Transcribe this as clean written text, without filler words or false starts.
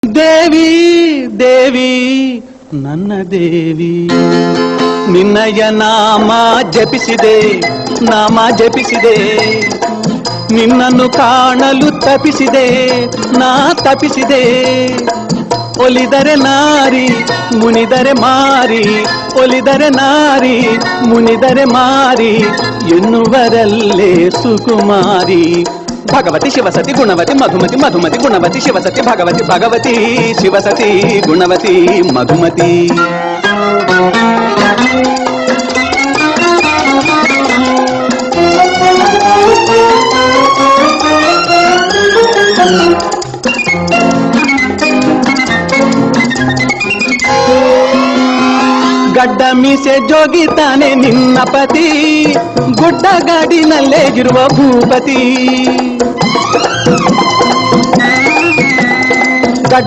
ದೇವಿ ದೇವಿ ನನ್ನ ದೇವಿ, ನಿನ್ನಯ ನಾಮ ಜಪಿಸಿದೆ, ನಾಮ ಜಪಿಸಿದೆ, ನಿನ್ನನ್ನು ಕಾಣಲು ತಪಿಸಿದೆ, ನಾ ತಪಿಸಿದೆ. ಒಲಿದರೆ ನಾರಿ ಮುನಿದರೆ ಮಾರಿ, ಒಲಿದರೆ ನಾರಿ ಮುನಿದರೆ ಮಾರಿ ಎನ್ನುವರಲ್ಲೇ ಸುಕುಮಾರಿ. ಭಗವತಿ ಶಿವಸತಿ ಗುಣವತಿ ಮಧುಮತಿ, ಮಧುಮತಿ ಗುಣವತಿ ಶಿವಸತಿ ಭಗವತಿ, ಭಗವತಿ ಶಿವಸತಿ ಗುಣವತಿ ಮಧುಮತಿ. ಗಡ್ಡ ಮೀಸೆ ಜೋಗಿತಾನೆ ನಿನ್ನ ಪತಿ, ಗುಡ್ಡ ಗಾಡಿನಲ್ಲೇ ಇರುವ ಭೂಪತಿ. ಗಡ್ಡ